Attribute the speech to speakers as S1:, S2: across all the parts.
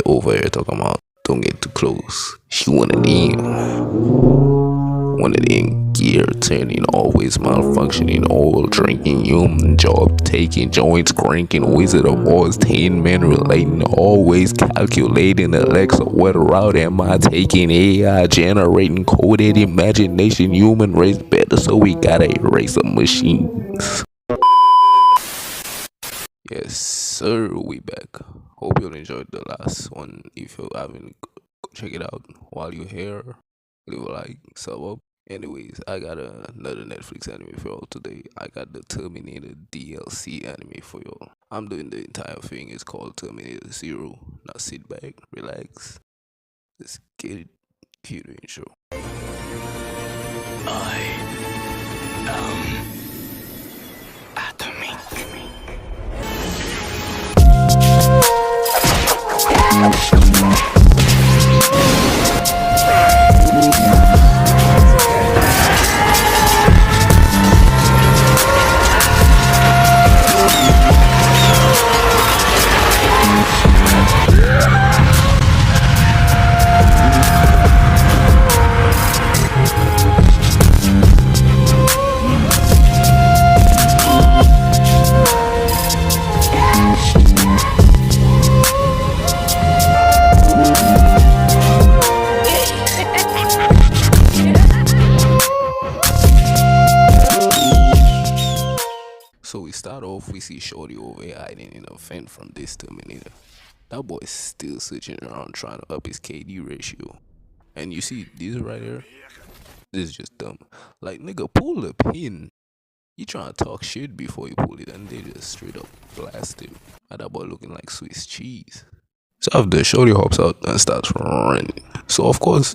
S1: boy over here talking about don't get too close. She one of them gear turning, always malfunctioning, all drinking, human job taking, joints cranking, Wizard of Oz, 10 men relating, always calculating. Alexa, what route am I taking? AI generating, coded imagination, human race better, so we gotta erase the machines. Yes sir, we back. Hope you enjoyed the last one. If you haven't, go check it out. While you're here, leave a like, sub up. Anyways, I got another Netflix anime for y'all today. I got the Terminator DLC anime for y'all. I'm doing the entire thing. It's called Terminator 0. Now sit back, relax, let's get it. Cue the intro. I am Atomic. So we start off, we see Shorty over here hiding in a vent from this Terminator. That boy's still searching around trying to up his KD ratio. And you see this right here? This is just dumb. Like, nigga, pull the pin. You trying to talk shit before you pull it, and they just straight up blast him. And that boy looking like Swiss cheese. So after Shorty hops out and starts running. So of course,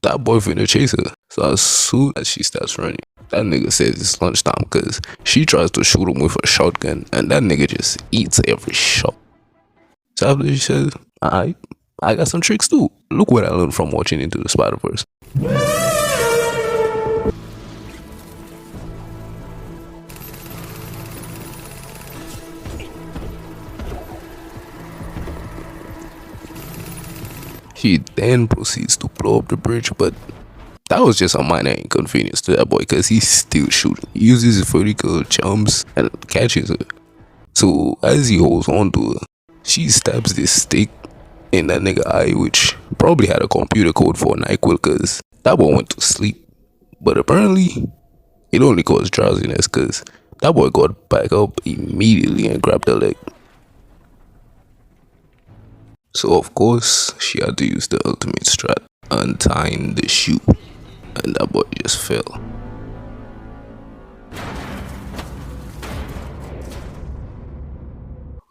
S1: that boy finna chase her. So as soon as she starts running, that nigga says it's lunchtime because she tries to shoot him with a shotgun and that nigga just eats every shot. So after she says, I got some tricks too. Look what I learned from watching Into the Spider-Verse. She then proceeds to blow up the bridge, but that was just a minor inconvenience to that boy because he's still shooting. He uses his vertical jumps and catches her. So as he holds on to her, she stabs this stick in that nigga eye, which probably had a computer code for NyQuil because that boy went to sleep. But apparently, it only caused drowsiness because that boy got back up immediately and grabbed her leg. So of course, she had to use the ultimate strat, untying the shoe. And that boy just fell.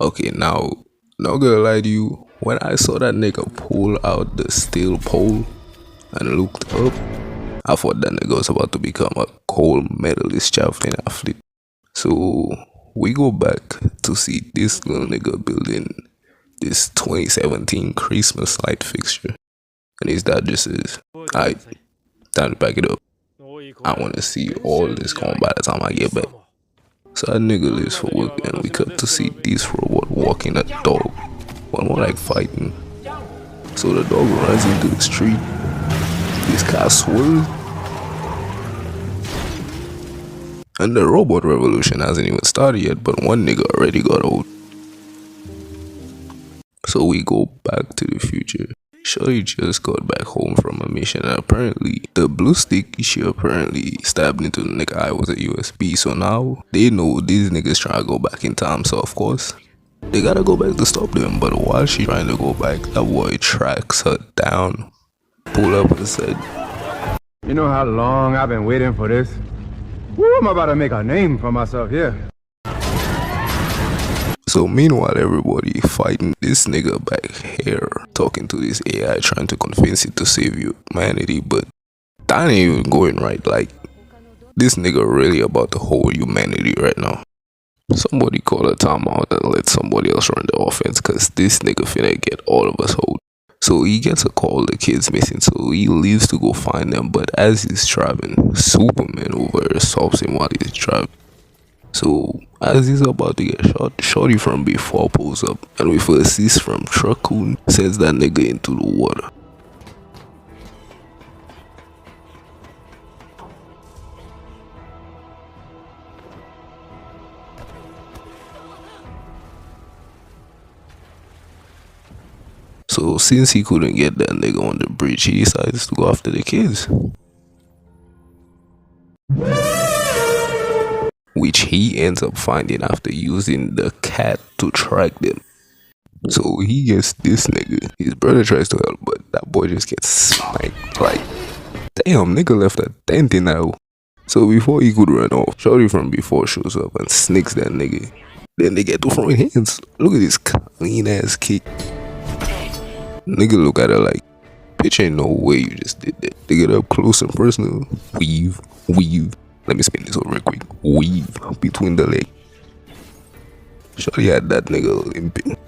S1: Okay, now, not gonna lie to you, when I saw that nigga pull out the steel pole and looked up, I thought that nigga was about to become a gold medalist javelin athlete. So we go back to see this little nigga building this 2017 Christmas light fixture. And his dad just says, alright, time to pack it up. I want to see all this gone by the time I get back. So that nigga leaves for work and we cut to see this robot walking a dog. But more like fighting. So the dog runs into the street. This car swerves. And the robot revolution hasn't even started yet, but one nigga already got old. So we go back to the future. Shorty just got back home from a mission and apparently the blue stick she apparently stabbed into the nigga eye was a USB. So now they know these niggas trying to go back in time, so of course they gotta go back to stop them. But while she trying to go back, that boy tracks her down, pull up and said,
S2: you know how long I've been waiting for this? Woo, I'm about to make a name for myself here.
S1: So meanwhile, everybody fighting this nigga back here, talking to this AI, trying to convince it to save humanity, but that ain't even going right. Like, this nigga really about the whole humanity right now. Somebody call a timeout and let somebody else run the offense, cause this nigga finna get all of us hold. So he gets a call, the kid's missing, so he leaves to go find them, but as he's driving, Superman over here stops him while he's driving. So as he's about to get shot, shorty from before pulls up and with a assist from Truckcoon sends that nigga into the water. So since he couldn't get that nigga on the bridge, he decides to go after the kids, which he ends up finding after using the cat to track them. So he gets this nigga. His brother tries to help, but that boy just gets smacked. Like, damn, nigga left a dent in that. So before he could run off, shorty from before shows up and snicks that nigga. Then they get to throwing hands. Look at this clean ass kick. Nigga look at her like, bitch, ain't no way you just did that. They get up close and personal. Weave. Let me spin this over real quick. Weave between the leg. Shorty had that nigga limping.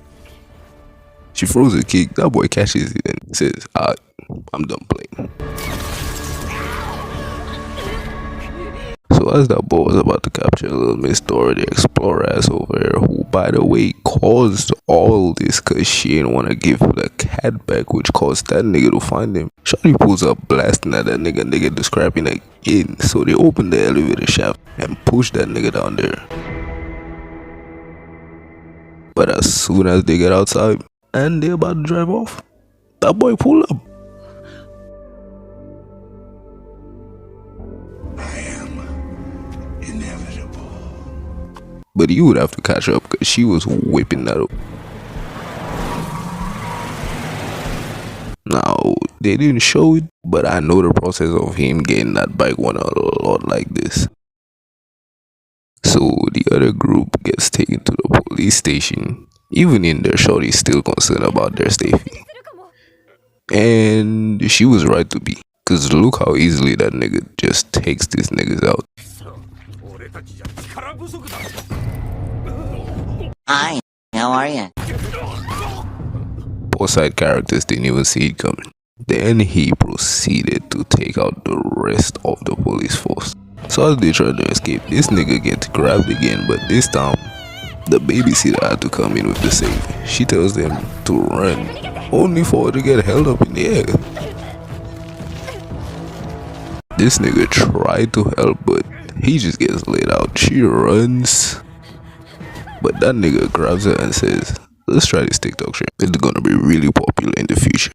S1: She throws a kick. That boy catches it and says, alright, I'm done playing. So as that boy was about to capture little Miss Dora the Explorer ass over here, who by the way caused all this cause she didn't want to give the cat back, which caused that nigga to find him. Shorty pulls up blasting at that nigga the scrapping again. So they open the elevator shaft and push that nigga down there. But as soon as they get outside and they about to drive off, that boy pull up. But you would have to catch up because she was whipping that up. Now, they didn't show it, but I know the process of him getting that bike went a lot like this. So the other group gets taken to the police station. Even in there, shorty's still concerned about their safety. And she was right to be. Because look how easily that nigga just takes these niggas out.
S3: Hi, how are you?
S1: Both side characters didn't even see it coming. Then he proceeded to take out the rest of the police force. So as they try to escape, this nigga gets grabbed again, but this time the babysitter had to come in with the save. She tells them to run, only for her to get held up in the air. This nigga tried to help, but he just gets laid out. She runs, but that nigga grabs her and says, let's try this TikTok shit. It's gonna be really popular in the future.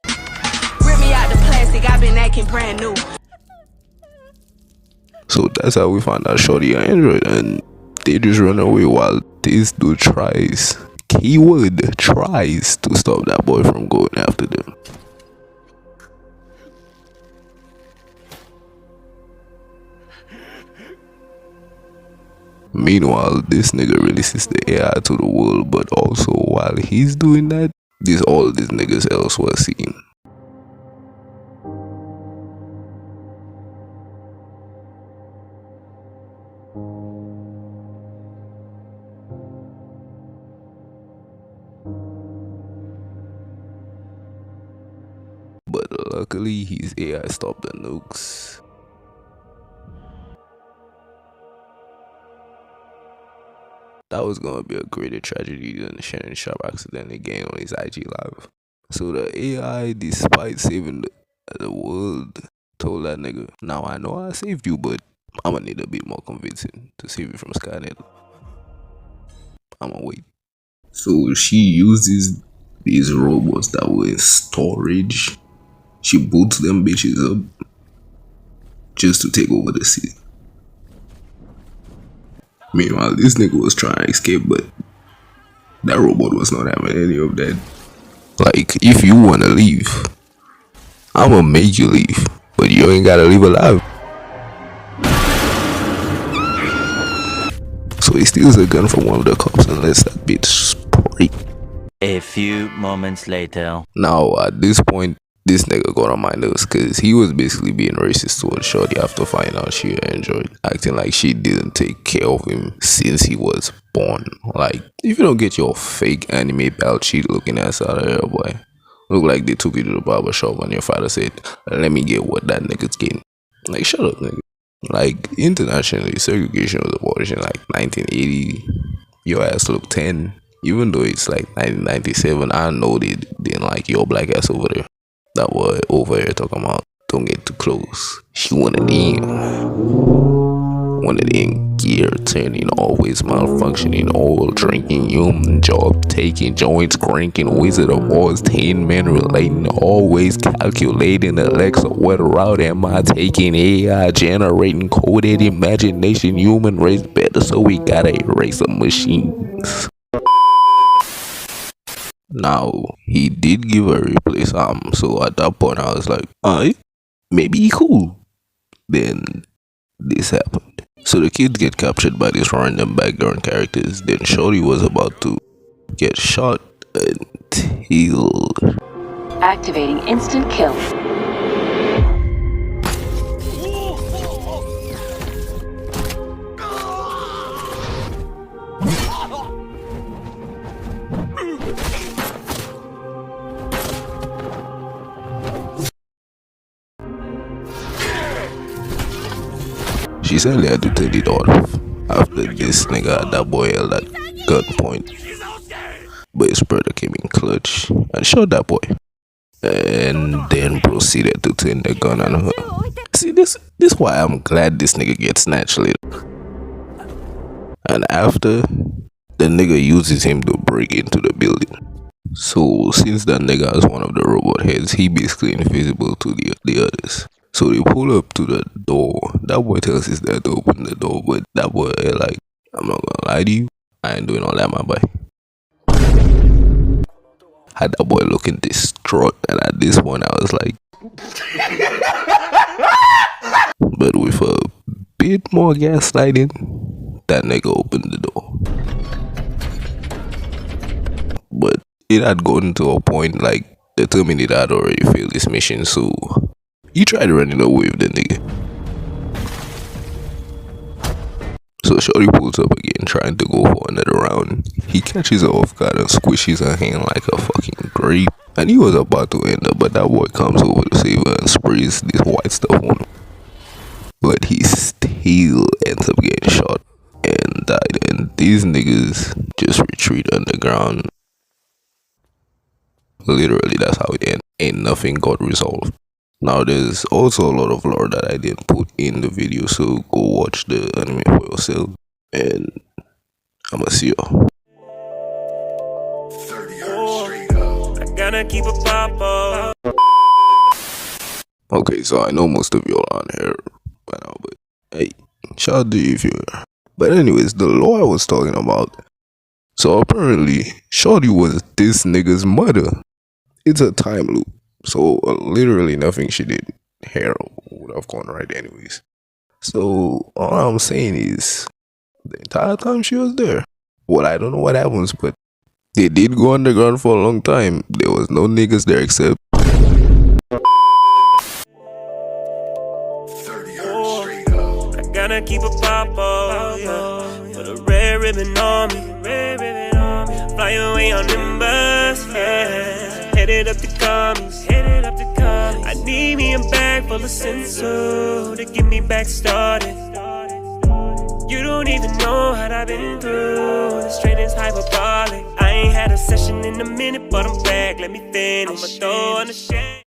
S4: Rip me out the plastic, I've been acting brand new.
S1: So that's how we find out shorty and Android, and they just run away while this dude tries, keyword tries, to stop that boy from going after them. Meanwhile, this nigga releases the AI to the world, but also while he's doing that, all these niggas else were seen. But luckily, his AI stopped the nukes. That was gonna be a greater tragedy than Shannon Sharp accidentally again on his IG live. So the AI, despite saving the world, told that nigga, now I know I saved you, but I'ma need a bit more convincing to save you from Skynet. I'ma wait. So she uses these robots that were in storage. She boots them bitches up just to take over the city. Meanwhile, this nigga was trying to escape, but that robot was not having any of that. Like, if you wanna leave, I'ma make you leave, but you ain't gotta leave alive. So he steals a gun from one of the cops and lets that bitch spray.
S3: A few moments later.
S1: Now, at this point, this nigga got on my nerves because he was basically being racist towards shorty after finding out she an android, acting like she didn't take care of him since he was born. Like, if you don't get your fake anime belt cheat looking ass out of here, boy, look like they took you to the barber shop and your father said, let me get what that nigga's getting. Like, shut up, nigga. Like internationally, segregation was abolished in like 1980. Your ass look 10, even though it's like 1997. I know they didn't like your black ass over there. That boy over here talking about don't get too close. She wanted in gear turning, always malfunctioning, oil drinking, human job taking, joints cranking, Wizard of Oz, 10 men relating, always calculating. Alexa, what route am I taking? AI generating, coded imagination, human race better, so we gotta erase the machines. Now he did give a replay so at that point I was like, alright, maybe he cool. Then this happened. So the kids get captured by these random background characters. Then Shorty was about to get shot until
S5: activating instant kill.
S1: she sadly had to take it off after this nigga had that boy held at gunpoint. But his brother came in clutch and shot that boy, and then proceeded to turn the gun on her. See, this why I'm glad this nigga gets snatched later. And after, the nigga uses him to break into the building. So since that nigga is one of the robot heads, he basically invisible to the others. So they pull up to the door. That boy tells his dad to open the door, but that boy like, I'm not gonna lie to you, I ain't doing all that, my boy. Had that boy looking distraught, and at this point I was like, but with a bit more gaslighting, that nigga opened the door. But it had gotten to a point like the Terminator had already failed his mission, so he tried running away with the nigga. So Shorty pulls up again, trying to go for another round. He catches her off guard and squishes her hand like a fucking grape. And he was about to end up, but that boy comes over to save her and sprays this white stuff on him. But he still ends up getting shot and died. And these niggas just retreat underground. Literally, that's how it ends. Ain't nothing got resolved. Now there's also a lot of lore that I didn't put in the video, so go watch the anime for yourself, and I'ma see y'all.
S6: 30 straight up. I gotta keep a pop up.
S1: Okay, so I know most of y'all are on here by now, but hey, shout out to you if you're. But anyways, the lore I was talking about. So apparently, Shorty was this nigga's mother. It's a time loop. So literally nothing she did here would have gone right anyways. So all I'm saying is the entire time she was there. Well, I don't know what happens, but they did go underground for a long time. There was no niggas there except
S6: 30 straight up. I gotta keep a pop up, yeah. Put a red ribbon on me. Fly away on Nimbus, yeah. Headed up the commies. I need me a bag full of sensu to get me back started. You don't even know what I've been through. This train is hyperbolic. I ain't had a session in a minute, but I'm back. Let me finish. I'ma throw on the shade.